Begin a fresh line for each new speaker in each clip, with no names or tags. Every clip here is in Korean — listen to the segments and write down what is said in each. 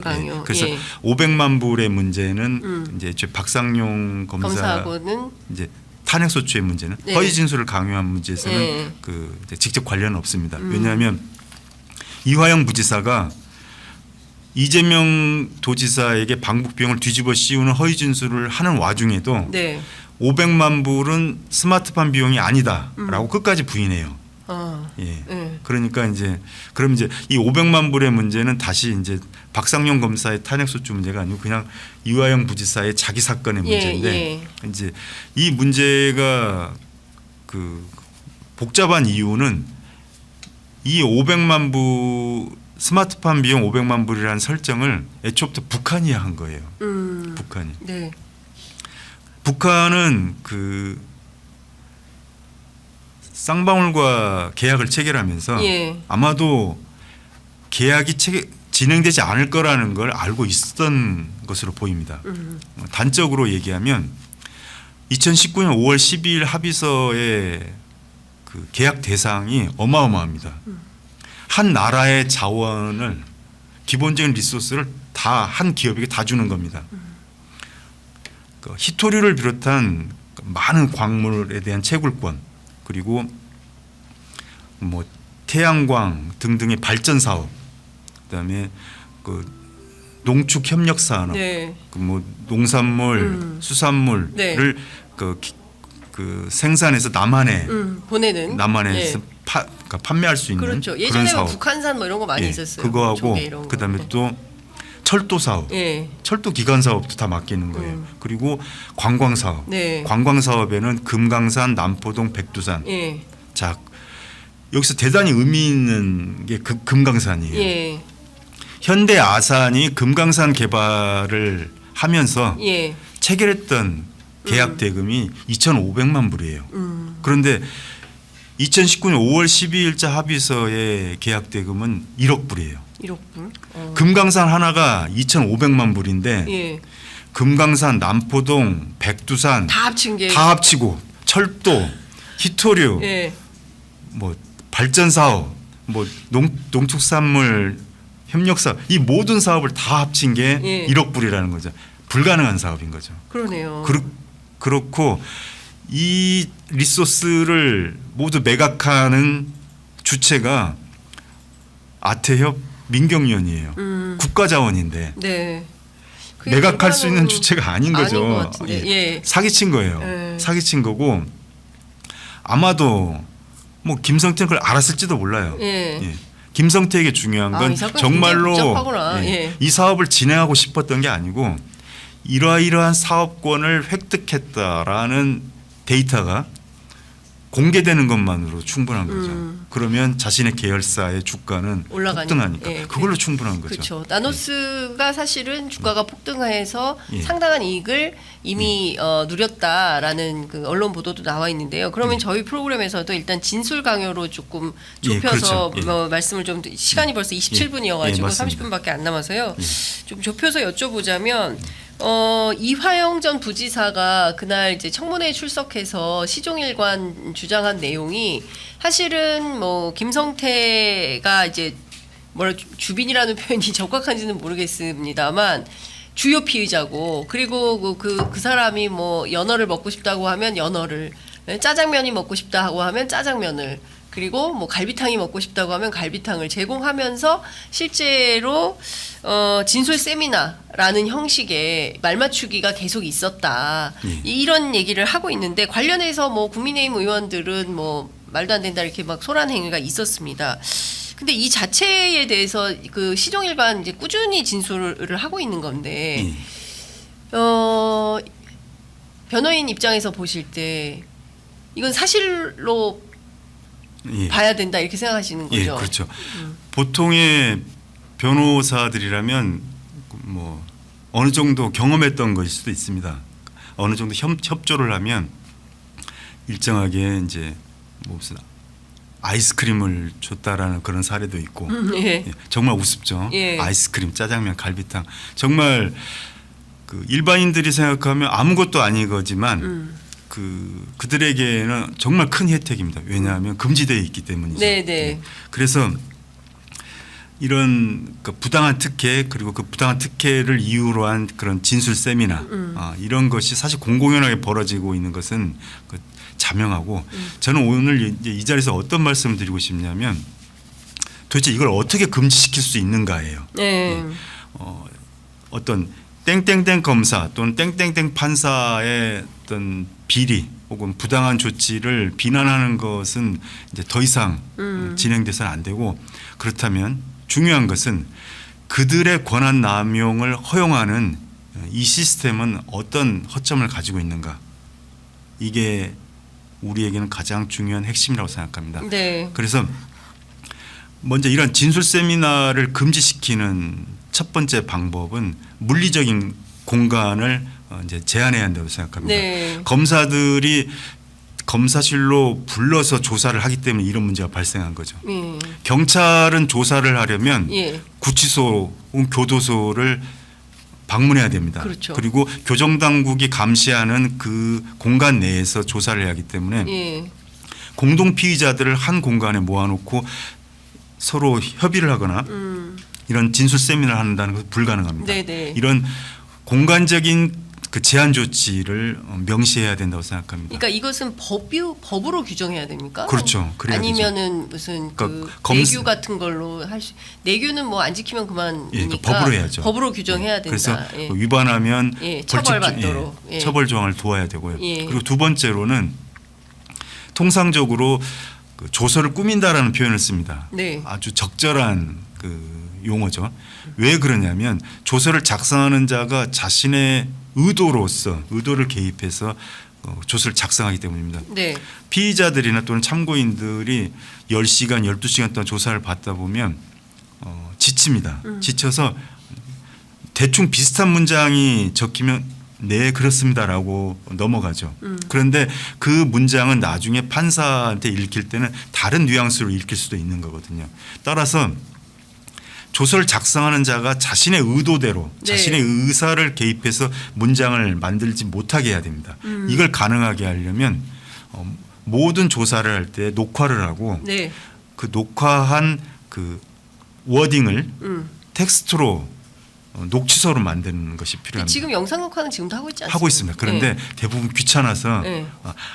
강요.
예, 그래서
예.
500만 불의 문제는 이제 박상용
검사하고는
이제 탄핵 소추의 문제는
네.
허위 진술을 강요한 문제에서는
네.
그 이제 직접 관련은 없습니다. 왜냐하면 이화영 부지사가 이재명 도지사에게 방북 비용을 뒤집어 씌우는 허위 진술을 하는 와중에도
네.
500만 불은 스마트팜 비용이 아니다라고 끝까지 부인해요.
아.
예.
네.
그러니까 이제 그럼 이제 이 500만 불의 문제는 다시 이제 박상용 검사의 탄핵 소추 문제가 아니고 그냥 이화영 부지사의 자기 사건의 문제인데
예.
이제 이 문제가 그 복잡한 이유는 이 500만 불 스마트팜 비용 500만 불이라는 설정을 애초부터 북한이 한 거예요. 북한이.
네.
북한은 그 쌍방울과 계약을 체결하면서
예. 아마도
계약이 진행되지 않을 거라는 걸 알고 있었던 것으로 보입니다. 단적으로 얘기하면 2019년 5월 12일 합의서의 그 계약 대상이 어마어마합니다. 한 나라의 자원을 기본적인 리소스를 다 한 기업에게 다 주는 겁니다. 그 희토류를 비롯한 많은 광물에 대한 채굴권 그리고 뭐 태양광 등등의 발전 사업, 그다음에 그 농축 협력 산업,
네.
그 뭐 농산물, 수산물을
네.
그 생산해서 남한에
보내는
남한에서
네.
그러니까 판매할 수 있는
그렇죠.
그런
예전에
사업.
북한산 뭐 이런 거 많이
예,
있었어요.
그거하고
조개 이런 거.
그다음에
네.
또 철도 사업,
예.
철도 기관 사업도 다 맡기는 거예요. 그리고 관광 사업,
네.
관광 사업에는 금강산, 남포동, 백두산.
예.
자 여기서 대단히 의미 있는 게 금강산이에요.
예.
현대 아산이 금강산 개발을 하면서
예.
체결했던 계약 대금이 2,500만 불이에요. 그런데 2019년 5월 12일자 합의서의 계약 대금은 1억 불이에요.
1억 불.
금강산 하나가 2,500만 불인데
예.
금강산, 남포동, 백두산
다 합친 게.
다 합치고 철도, 희토류,
예.
뭐 발전 사업, 뭐 농축산물 협력 사업 이 모든 사업을 다 합친 게
예.
1억 불이라는 거죠. 불가능한 사업인 거죠.
그러네요.
그렇고 이 리소스를 모두 매각하는 주체가 아태협 민경위원이에요. 국가자원인데
네. 그게
매각할 수 있는
불가능-
주체가 아닌 거죠.
아닌 것 같은데. 예.
사기친 거예요.
예.
사기친 거고 아마도 뭐 김성태는 그걸 알았을지도 몰라요.
예.
예. 김성태에게 중요한 건
이 사건이
정말로
굉장히 복잡하구나. 예.
이 사업을 진행하고 싶었던 게 아니고 이러이러한 사업권을 획득했다라는 데이터가 공개되는 것만으로 충분한 거죠. 그러면 자신의 계열사의 주가는
올라가니.
폭등하니까
예.
그걸로 충분한 거죠.
그렇죠. 나노스가 사실은 주가가 폭등해서
예.
상당한 이익을 이미 누렸다라는 그 언론 보도도 나와 있는데요. 그러면 저희 프로그램에서도 일단 진술 강요로 조금
예,
좁혀서
그렇죠. 예.
말씀을 좀 시간이 벌써 27분이어가지고
예, 맞습니다.
30분밖에 안 남아서요. 좀 좁혀서 여쭤보자면 이화영 전 부지사가 그날 이제 청문회에 출석해서 시종일관 주장한 내용이 사실은 뭐 김성태가 이제 뭐라 주빈이라는 표현이 적확한지는 모르겠습니다만 주요 피의자고 그리고 그 사람이 뭐 연어를 먹고 싶다고 하면 연어를 짜장면이 먹고 싶다고 하면 짜장면을 그리고 뭐 갈비탕이 먹고 싶다고 하면 갈비탕을 제공하면서 실제로 진술 세미나라는 형식의 말맞추기가 계속 있었다. 이런 얘기를 하고 있는데 관련해서 뭐 국민의힘 의원들은 뭐 말도 안 된다 이렇게 막 소란 행위가 있었습니다. 근데 이 자체에 대해서 그 시종일관 이제 꾸준히 진술을 하고 있는 건데 변호인 입장에서 보실 때 이건 사실로
예.
봐야 된다 이렇게 생각하시는 거죠?
예, 그렇죠. 보통의 변호사들이라면 뭐 어느 정도 경험했던 것일 수도 있습니다. 어느 정도 협조를 하면 일정하게 이제 뭐 무슨 아이스크림을 줬다라는 그런 사례도 있고
예.
예, 정말 우습죠.
예.
아이스크림, 짜장면, 갈비탕 정말 그 일반인들이 생각하면 아무것도 아닌 거지만 그들에게는 정말 큰 혜택입니다. 왜냐하면 금지되어 있기 때문이죠.
네, 네.
예. 그래서 이런 그 부당한 특혜 그리고 그 부당한 특혜를 이유로 한 그런 진술 세미나 이런 것이 사실 공공연하게 벌어지고 있는 것은 그 자명하고 저는 오늘 이제 이 자리에서 어떤 말씀을 드리고 싶냐면 도대체 이걸 어떻게 금지시킬 수 있는가예요.
네.
어떤 땡땡땡 검사 또는 땡땡땡 판사의 어떤 비리 혹은 부당한 조치를 비난하는 것은 이제 더 이상 진행돼서는 안 되고 그렇다면 중요한 것은 그들의 권한 남용을 허용하는 이 시스템은 어떤 허점을 가지고 있는가 이게 우리에게는 가장 중요한 핵심이라고 생각합니다.
네.
그래서 먼저 이런 진술 세미나를 금지시키는 첫 번째 방법은 물리적인 공간을 이제 제한해야 한다고 생각합니다.
네.
검사들이 검사실로 불러서 조사를 하기 때문에 이런 문제가 발생한 거죠.
예.
경찰은 조사를 하려면
예.
구치소 혹은 교도소를 방문해야 됩니다.
그렇죠.
그리고 교정당국이 감시하는 그 공간 내에서 조사를 해야 하기 때문에
예.
공동 피의자들을 한 공간에 모아놓고 서로 협의를 하거나 이런 진술 세미나를 한다는 것은 불가능합니다.
네네.
이런 공간적인 그 제한 조치를 명시해야 된다고 생각합니다.
그러니까 이것은 법으로 규정해야 됩니까?
그렇죠. 그래야
아니면은 무슨
그러니까
그 내규 같은 걸로 할 수. 내규는 뭐 안 지키면 그만이니까
예, 그러니까 법으로 해야죠.
법으로 규정해야 된다.
그래서
예.
위반하면
예,
벌칙
처벌받도록. 예.
처벌 조항을 두어야 되고요.
예.
그리고 두 번째로는 통상적으로 그 조서를 꾸민다라는 표현을 씁니다.
네.
아주 적절한 그 용어죠. 왜 그러냐면 조서를 작성하는 자가 자신의 의도를 개입해서 조서를 작성하기 때문입니다.
네.
피의자들이나 또는 참고인들이 10시간, 12시간 동안 조사를 받다 보면 지칩니다. 지쳐서 대충 비슷한 문장이 적히면 네 그렇습니다라고 넘어가죠. 그런데 그 문장은 나중에 판사한테 읽힐 때는 다른 뉘앙스로 읽힐 수도 있는 거거든요. 따라서 조서를 작성하는 자가 자신의 의도대로
네.
자신의 의사를 개입해서 문장을 만들지 못하게 해야 됩니다. 이걸 가능하게 하려면 모든 조사를 할 때 녹화를 하고
네.
그 녹화한 그 워딩을 텍스트로 녹취서로 만드는 것이 필요합니다.
지금 영상 녹화는 지금도 하고 있지 않습니까?
하고 있습니다. 그런데 대부분 귀찮아서
네.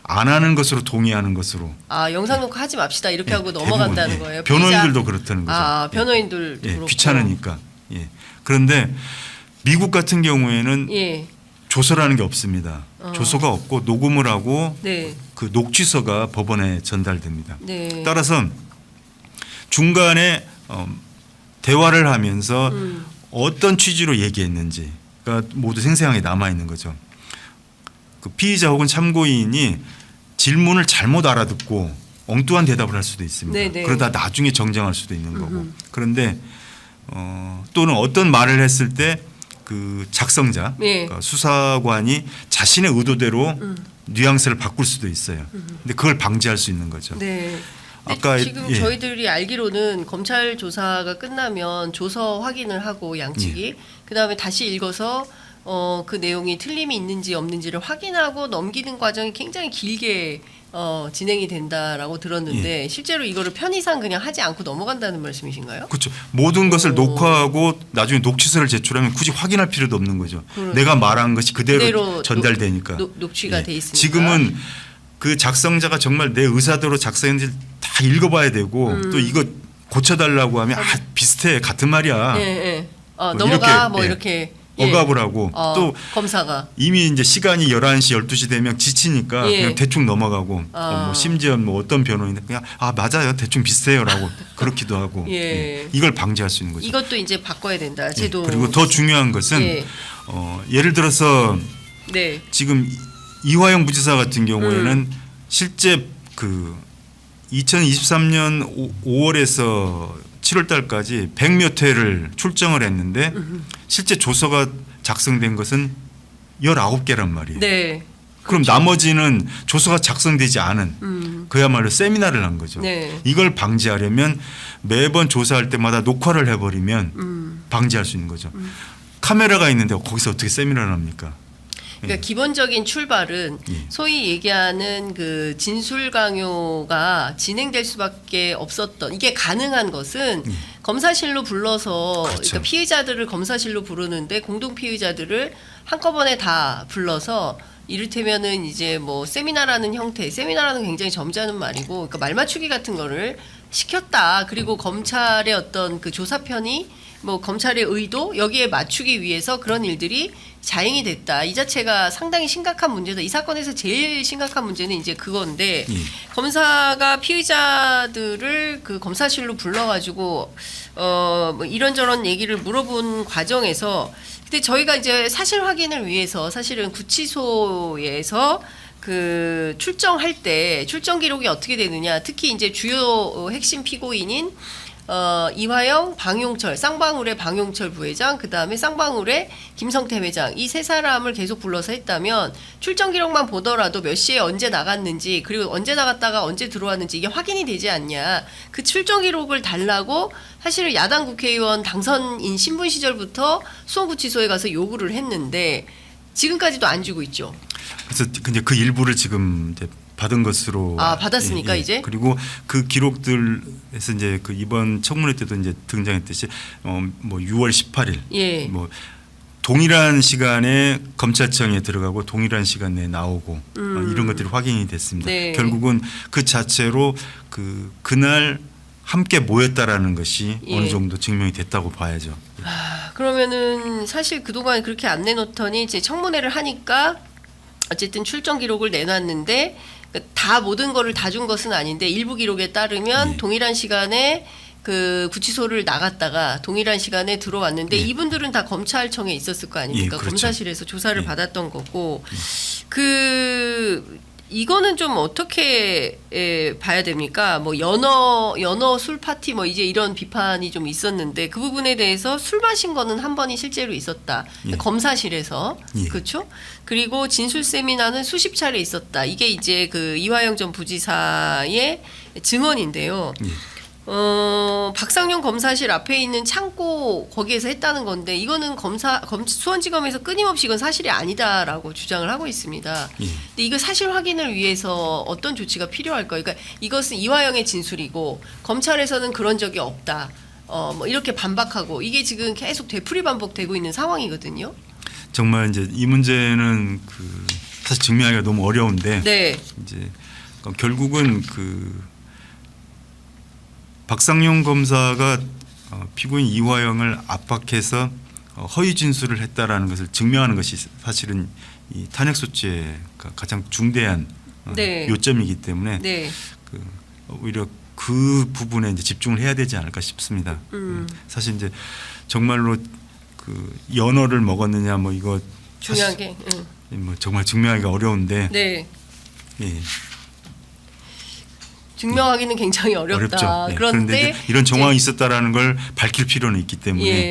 안 하는 것으로 동의하는 것으로
영상 녹화 하지 맙시다 이렇게
예,
하고 넘어간다는
대부분,
거예요.
변호인들도 그렇다는 거죠.
변호인들도
예,
그렇고.
귀찮으니까. 예. 그런데 미국 같은 경우에는
예.
조서라는 게 없습니다. 조서가 없고 녹음을 하고
네.
그 녹취서가 법원에 전달됩니다.
네.
따라서 중간에 대화를 하면서 어떤 취지로 얘기했는지가 모두 생생하게 남아 있는 거죠. 그 피의자 혹은 참고인이 질문을 잘못 알아듣고 엉뚱한 대답을 할 수도 있습니다.
네네.
그러다 나중에 정정할 수도 있는 거고. 그런데 또는 어떤 말을 했을 때 그 작성자,
네.
그러니까 수사관이 자신의 의도대로 뉘앙스를 바꿀 수도 있어요. 근데 그걸 방지할 수 있는 거죠.
네.
아까
지금
예.
저희들이 알기로는 검찰 조사가 끝나면 조서 확인을 하고 양측이 그다음에 다시 읽어서 그 내용이 틀림이 있는지 없는지를 확인하고 넘기는 과정이 굉장히 길게 진행이 된다라고 들었는데 실제로 이거를 편의상 그냥 하지 않고 넘어간다는 말씀이신가요?
그렇죠. 모든 것을 녹화하고 나중에 녹취서를 제출하면 굳이 확인할 필요도 없는 거죠. 내가 말한 것이 그대로 전달되니까.
녹취가 돼 있으니까.
지금은 그 작성자가 정말 내 의사대로 작성했는지 다 읽어봐야 되고 또 이거 고쳐달라고 하면 비슷해 같은 말이야.
예, 예.
뭐
넘어가
이렇게,
이렇게
억압을 하고 또
검사가
이미 이제 시간이 11시, 12시 되면 지치니까 그냥 대충 넘어가고 뭐 심지어 뭐 어떤 변호인은 그냥 맞아요. 대충 비슷해요라고 그렇기도 하고 이걸 방지할 수 있는 거죠.
이것도 이제 바꿔야 된다. 제도.
그리고 더 중요한 것은 예를 들어서
네.
지금 이화영 부지사 같은 경우에는 실제 그 2023년 5월에서 7월 달까지 100몇 회를 출정을 했는데 실제 조서가 작성된 것은 19개란 말이에요.
네.
그럼 나머지는 조서가 작성되지 않은 그야말로 세미나를 한 거죠.
네.
이걸 방지하려면 매번 조사할 때마다 녹화를 해버리면 방지할 수 있는 거죠. 카메라가 있는데 거기서 어떻게 세미나를 합니까?
그러니까 기본적인 출발은
예.
소위 얘기하는 그 진술 강요가 진행될 수밖에 없었던 이게 가능한 것은 검사실로 불러서
그렇죠.
그러니까 피의자들을 검사실로 부르는데 공동 피의자들을 한꺼번에 다 불러서 이를테면은 이제 뭐 세미나라는 형태, 세미나라는 굉장히 점잖은 말이고, 그러니까 말 맞추기 같은 거를 시켰다. 그리고 검찰의 어떤 그 조사편이 뭐 검찰의 의도 여기에 맞추기 위해서 그런 일들이 자행이 됐다. 이 자체가 상당히 심각한 문제다. 이 사건에서 제일 심각한 문제는 이제 그건데
예.
검사가 피의자들을 그 검사실로 불러가지고 뭐 이런저런 얘기를 물어본 과정에서 근데 저희가 이제 사실 확인을 위해서 사실은 구치소에서 그 출정할 때 출정 기록이 어떻게 되느냐 특히 이제 주요 핵심 피고인인 이화영, 방용철, 쌍방울의 방용철 부회장, 그 다음에 쌍방울의 김성태 회장 이 세 사람을 계속 불러서 했다면 출정 기록만 보더라도 몇 시에 언제 나갔는지 그리고 언제 나갔다가 언제 들어왔는지 이게 확인이 되지 않냐. 그 출정 기록을 달라고 사실은 야당 국회의원 당선인 신분 시절부터 수원구치소에 가서 요구를 했는데 지금까지도 안 주고 있죠.
그래서 근데 그 일부를 지금 이제 받은 것으로
받았습니까 이제?
그리고 그 기록들에서 이제 그 이번 청문회 때도 이제 등장했듯이 뭐 6월 18일
예.
뭐 동일한 시간에 검찰청에 들어가고 동일한 시간에 나오고 이런 것들이 확인이 됐습니다.
네.
결국은 그 자체로 그날 함께 모였다라는 것이
예.
어느 정도 증명이 됐다고 봐야죠.
그러면은 사실 그동안 그렇게 안 내놓더니 이제 청문회를 하니까 어쨌든 출정 기록을 내놨는데 다 모든 거를 다 준 것은 아닌데 일부 기록에 따르면
예.
동일한 시간에 그 구치소를 나갔다가 동일한 시간에 들어왔는데
예.
이분들은 다 검찰청에 있었을 거 아닙니까?
예, 그렇죠.
검사실에서 조사를
예.
받았던 거고 이거는 좀 어떻게 봐야 됩니까? 뭐 연어 술 파티 뭐 이제 이런 비판이 좀 있었는데 그 부분에 대해서 술 마신 거는 한 번이 실제로 있었다.
예.
검사실에서
예.
그렇죠? 그리고 진술 세미나는 수십 차례 있었다. 이게 이제 그 이화영 전 부지사의 증언인데요.
예.
박상용 검사실 앞에 있는 창고 거기에서 했다는 건데 이거는 수원지검에서 끊임없이 이건 사실이 아니다라고 주장을 하고 있습니다.
예.
근데 이거 사실 확인을 위해서 어떤 조치가 필요할까요? 그러니까 이것은 이화영의 진술이고 검찰에서는 그런 적이 없다. 뭐 이렇게 반박하고 이게 지금 계속 되풀이 반복되고 있는 상황이거든요.
정말 이제 이 문제는 사실 증명하기가 너무 어려운데
네.
이제 결국은 박상용 검사가 피고인 이화영을 압박해서 허위 진술을 했다라는 것을 증명하는 것이 사실은 이 탄핵 소지의 가장 중대한
네.
요점이기 때문에
네.
오히려 그 부분에 이제 집중을 해야 되지 않을까 싶습니다. 사실 이제 정말로 연어를 먹었느냐 뭐 이거
중요한 게.
뭐 정말 증명하기가 어려운데
네.
예.
증명하기는 굉장히 어렵다.
어렵죠. 예.
그런데
이런 정황이 있었다라는 걸 밝힐 필요는 있기 때문에
예.